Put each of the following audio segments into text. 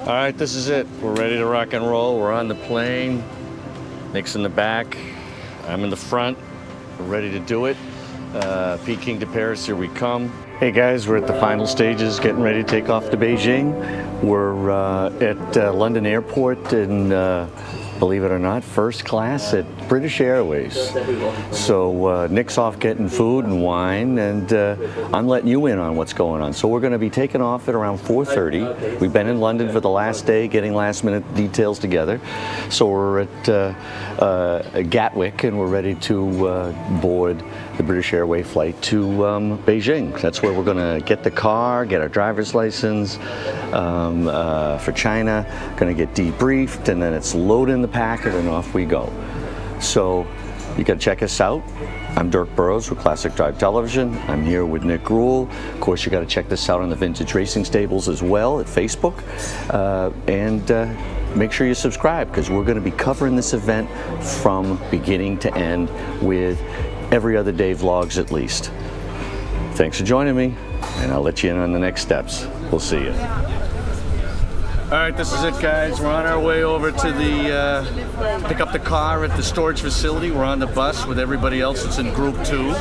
All right, this is it. We're ready to rock and roll. We're on the plane. Nick's in the back. I'm in the front. We're ready to do it. Peking to Paris, here we come. Hey guys, we're at the final stages, getting ready to take off to Beijing. We're at London Airport in, believe it or not, first class at British Airways. So Nick's off getting food and wine, and I'm letting you in on what's going on. So we're going to be taking off at around 4:30. We've been in London for the last day, getting last minute details together. So we're at Gatwick, and we're ready to board the British Airways flight to Beijing. That's where we're going to get the car, get our driver's license for China, going to get debriefed, and then it's loading the Packard and off we go. So you got to check us out. I'm Dirk Burrowes with Classic Drive Television. I'm here with Nick Grewal. Of course, you got to check this out on the Vintage Racing Stables as well at Facebook. And make sure you subscribe, because we're going to be covering this event from beginning to end with every other day vlogs at least. Thanks for joining me, and I'll let you in on the next steps. We'll see you. All right, this is it, guys. We're on our way over to the pick up the car at the storage facility. We're on the bus with everybody else that's in group 2.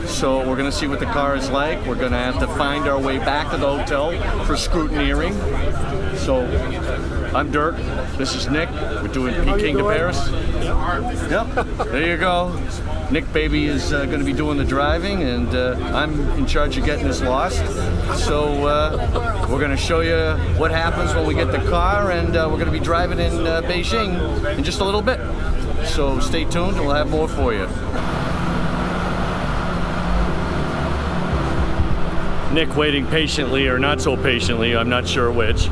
So we're gonna see what the car is like. We're gonna have to find our way back to the hotel for scrutineering. So I'm Dirk, this is Nick. We're doing Peking to Paris. Yep, there you go. Nick Baby is going to be doing the driving, and I'm in charge of getting us lost. So we're going to show you what happens when we get the car, and we're going to be driving in Beijing in just a little bit. So stay tuned, and we'll have more for you. Nick waiting patiently, or not so patiently, I'm not sure which.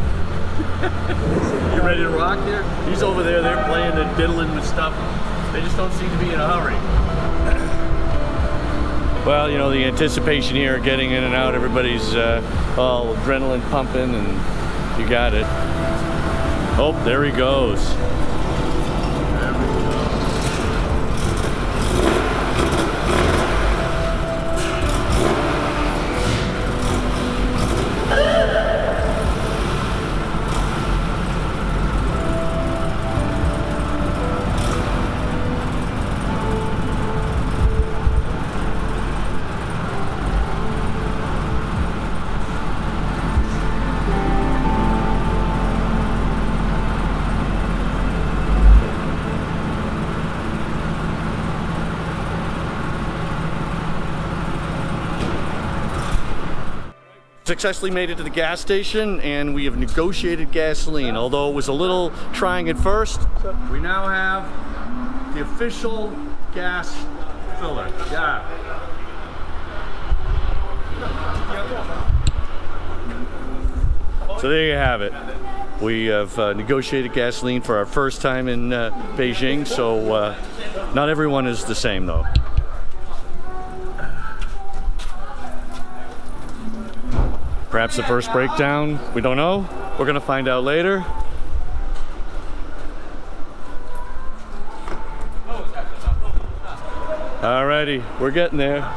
You ready to rock here? He's over there, they're playing and diddling with stuff. They just don't seem to be in a hurry. Well, you know, the anticipation here, getting in and out, everybody's all adrenaline pumping, and you got it. Oh, there he goes. Successfully made it to the gas station, and we have negotiated gasoline. Although it was a little trying at first, we now have the official gas filler. Yeah. So there you have it. We have negotiated gasoline for our first time in Beijing, so not everyone is the same though. Perhaps the first breakdown, we don't know. We're gonna find out later. Alrighty, we're getting there.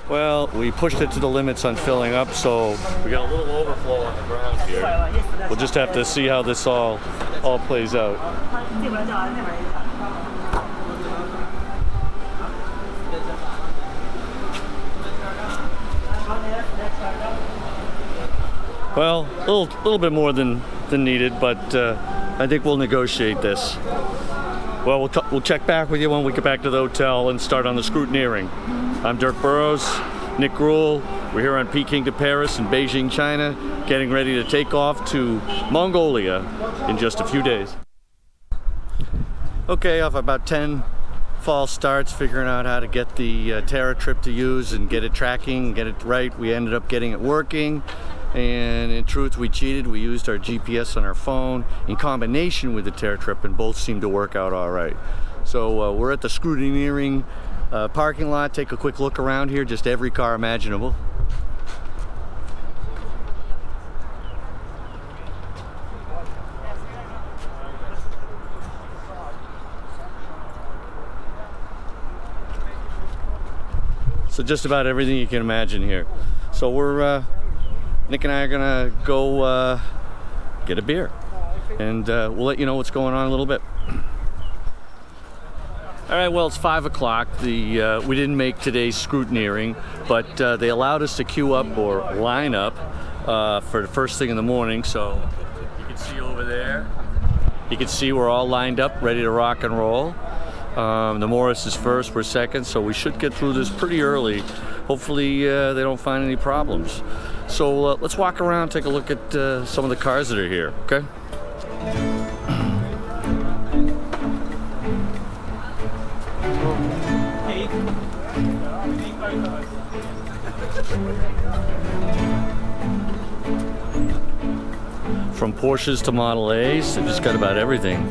Well, we pushed it to the limits on filling up, so we got a little overflow on the ground here. We'll just have to see how this all plays out. Well, a little bit more than needed, but I think we'll negotiate this. Well, we'll check back with you when we get back to the hotel and start on the scrutineering. I'm Dirk Burrowes, Nick Grewal. We're here on Peking to Paris in Beijing, China, getting ready to take off to Mongolia in just a few days. Okay, off about 10 false starts, figuring out how to get the Terra trip to use and get it tracking, get it right. We ended up getting it working. And in truth, we cheated. We used our GPS on our phone in combination with the Terra trip, and both seemed to work out all right. So we're at the Scrutineering parking lot. Take a quick look around here, just every car imaginable. So just about everything you can imagine here. So we're Nick and I are gonna go get a beer. and we'll let you know what's going on in a little bit. All right, well, it's 5 o'clock. We didn't make today's scrutineering, but they allowed us to queue up or line up for the first thing in the morning. So you can see over there, you can see we're all lined up, ready to rock and roll. The Morris is first, we're second, so we should get through this pretty early. Hopefully they don't find any problems. So let's walk around, take a look at some of the cars that are here, okay? From Porsches to Model A's, they've just got about everything.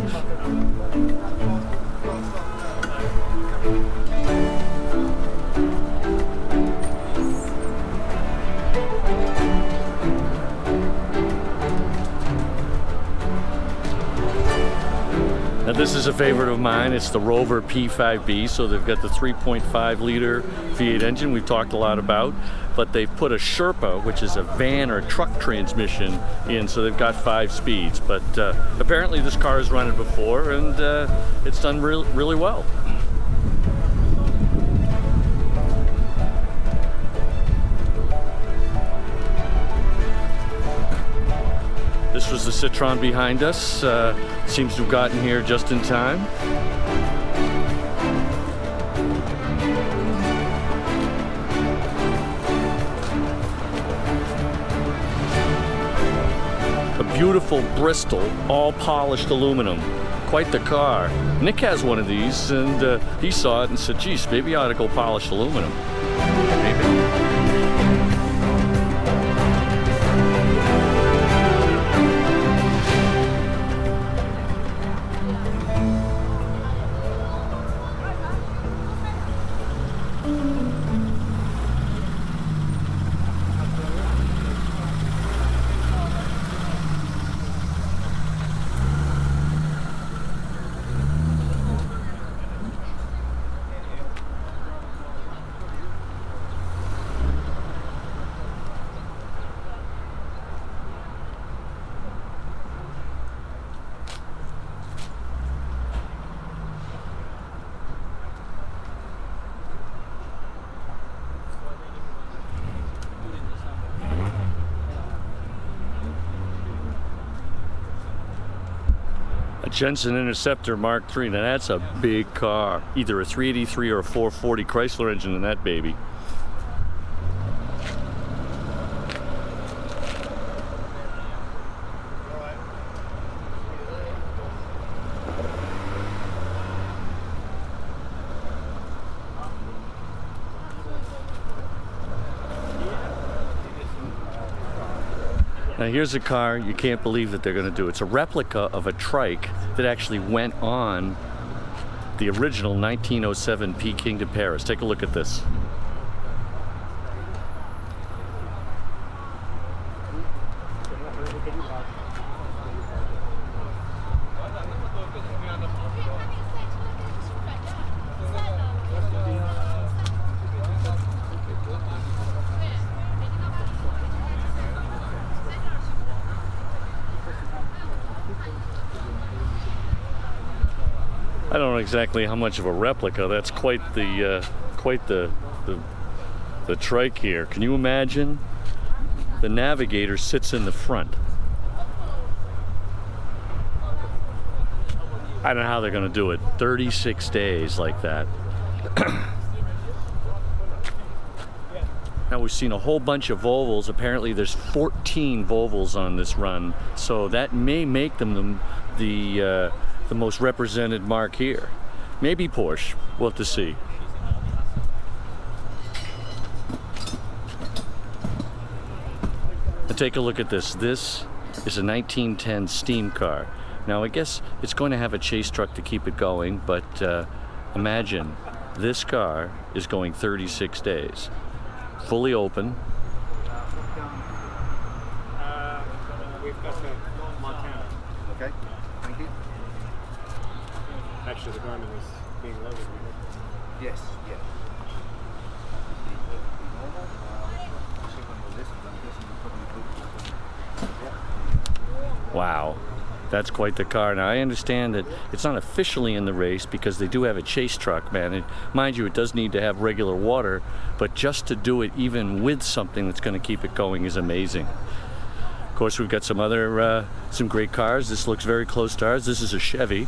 Now this is a favorite of mine. It's the Rover P5B. So they've got the 3.5 liter V8 engine we've talked a lot about, but they've put a Sherpa, which is a van or truck transmission in, so they've got 5 speeds. But apparently this car has run it before, and it's done really well. This was the Citroen behind us. Seems to have gotten here just in time. A beautiful Bristol, all polished aluminum. Quite the car. Nick has one of these, and he saw it and said, geez, maybe I ought to go polish aluminum. Maybe. A Jensen Interceptor Mark III. Now that's a big car. Either a 383 or a 440 Chrysler engine in that baby. Now here's a car you can't believe that they're going to do. It's a replica of a trike that actually went on the original 1907 Peking to Paris. Take a look at this. I don't know exactly how much of a replica. That's quite the trike here. Can you imagine? The Navigator sits in the front. I don't know how they're going to do it. 36 days like that. Now we've seen a whole bunch of Volvos. Apparently there's 14 Volvos on this run, so that may make them the most represented mark here. Maybe Porsche. We'll have to see. Now take a look at this. This is a 1910 steam car. Now I guess it's going to have a chase truck to keep it going, but imagine this car is going 36 days. Fully open. We've got to Montana. Okay, thank you. Actually, the Garmin is being loaded. Yes, yeah. Wow. That's quite the car. Now, I understand that it's not officially in the race because they do have a chase truck, man. And mind you, it does need to have regular water, but just to do it even with something that's going to keep it going is amazing. Of course, we've got some other, some great cars. This looks very close to ours. This is a Chevy.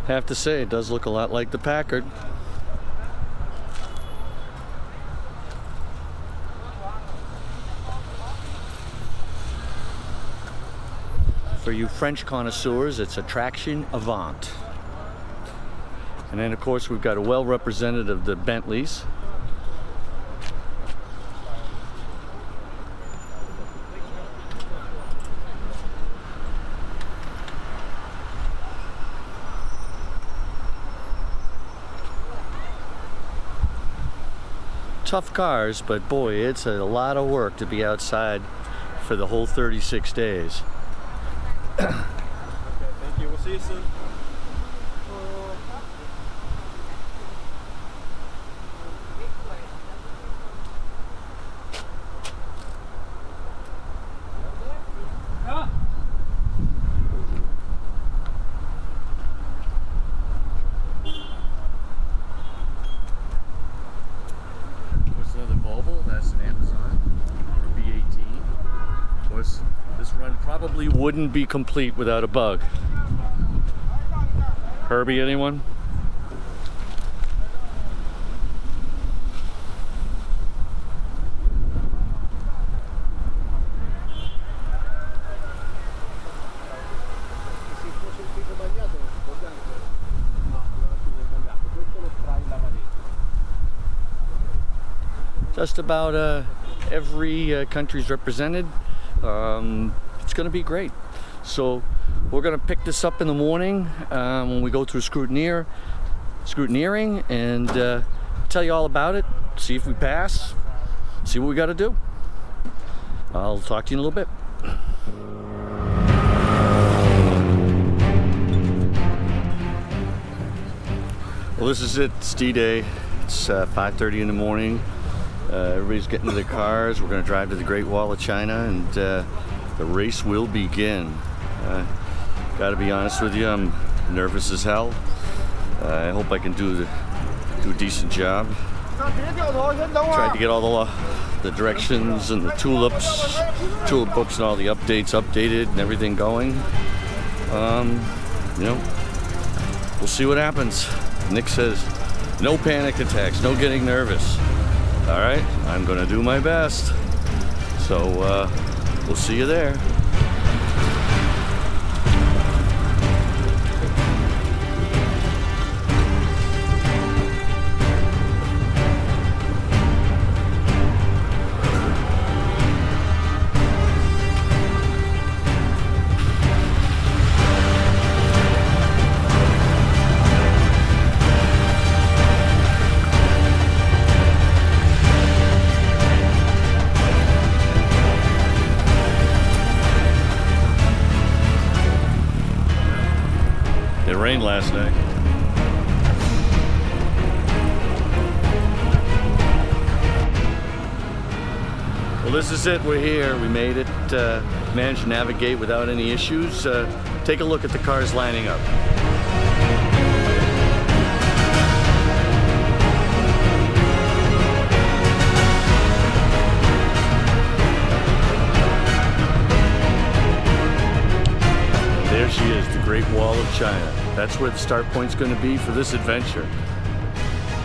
Have to say, it does look a lot like the Packard. For you French connoisseurs, it's a traction Avant. And then of course we've got a well represented of the Bentleys. Tough cars, but boy, it's a lot of work to be outside for the whole 36 days. Okay, thank you. We'll see you soon. What's another Volvo? That's an Amazon B18. Of course, this run probably wouldn't be complete without a bug. Herbie, anyone? Just about every country's represented. It's going to be great. So we're going to pick this up in the morning when we go through scrutineering and tell you all about it, see if we pass, see what we got to do. I'll talk to you in a little bit. Well, this is it. It's D-Day. It's 5:30 in the morning. Everybody's getting to their cars. We're going to drive to the Great Wall of China, and the race will begin. Got to be honest with you, I'm nervous as hell. I hope I can do a decent job. Tried to get all the directions and the tulip books and all the updates updated and everything going. You know, we'll see what happens. Nick says, no panic attacks, no getting nervous. All right, I'm gonna do my best. So we'll see you there. It rained last night. Well, this is it. We're here. We made it. Managed to navigate without any issues. Take a look at the cars lining up. There she is, the Great Wall of China. That's where the start point's going to be for this adventure.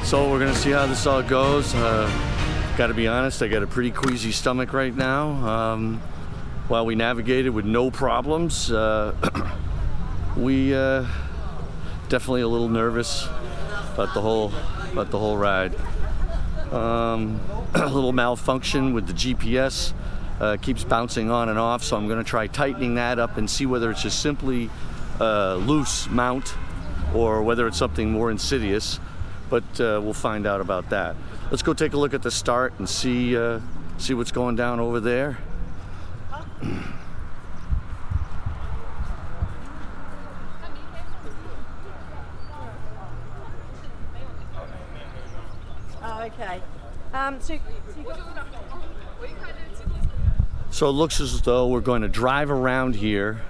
So we're going to see how this all goes. Got to be honest, I got a pretty queasy stomach right now. While we navigated with no problems, we definitely a little nervous about the whole ride. A little malfunction with the GPS. Keeps bouncing on and off, so I'm going to try tightening that up and see whether it's just simply loose mount or whether it's something more insidious, but we'll find out about that. Let's go take a look at the start and see what's going down over there. Okay. So it looks as though we're going to drive around here,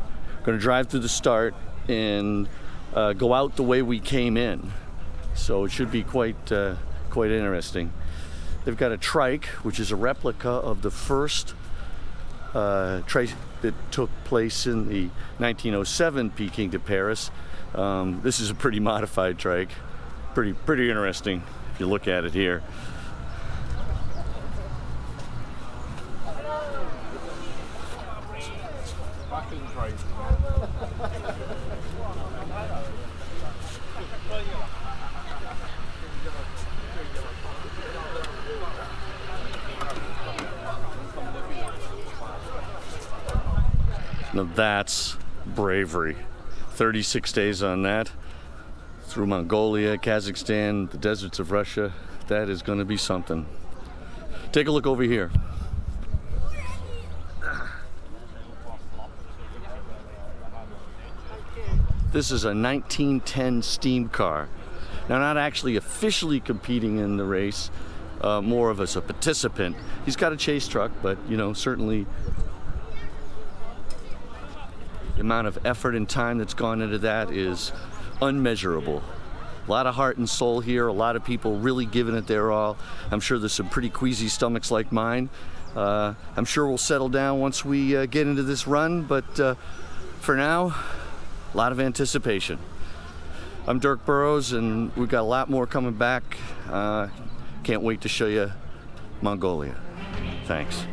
going to drive through the start and go out the way we came in. So it should be quite interesting. They've got a trike, which is a replica of the first trike that took place in the 1907 Peking to Paris. This is a pretty modified trike. Pretty interesting if you look at it here. Now that's bravery. 36 days on that, through Mongolia, Kazakhstan, the deserts of Russia. That is going to be something. Take a look over here. This is a 1910 steam car. Now, not actually officially competing in the race, more of as a participant. He's got a chase truck, but you know, certainly the amount of effort and time that's gone into that is unmeasurable. A lot of heart and soul here, a lot of people really giving it their all. I'm sure there's some pretty queasy stomachs like mine. I'm sure we'll settle down once we get into this run, but for now, a lot of anticipation. I'm Dirk Burrowes, and we've got a lot more coming back. Can't wait to show you Mongolia. Thanks.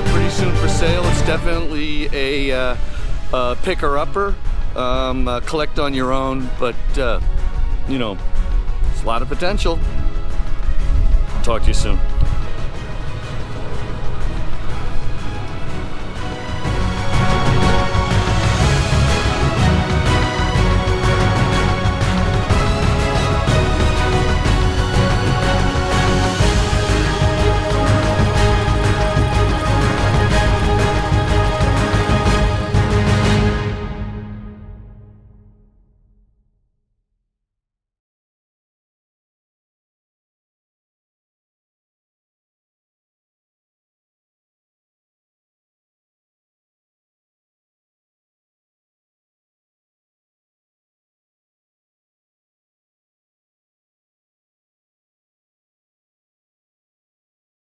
Pretty soon for sale. It's definitely a picker-upper. Collect on your own, but you know, it's a lot of potential. Talk to you soon.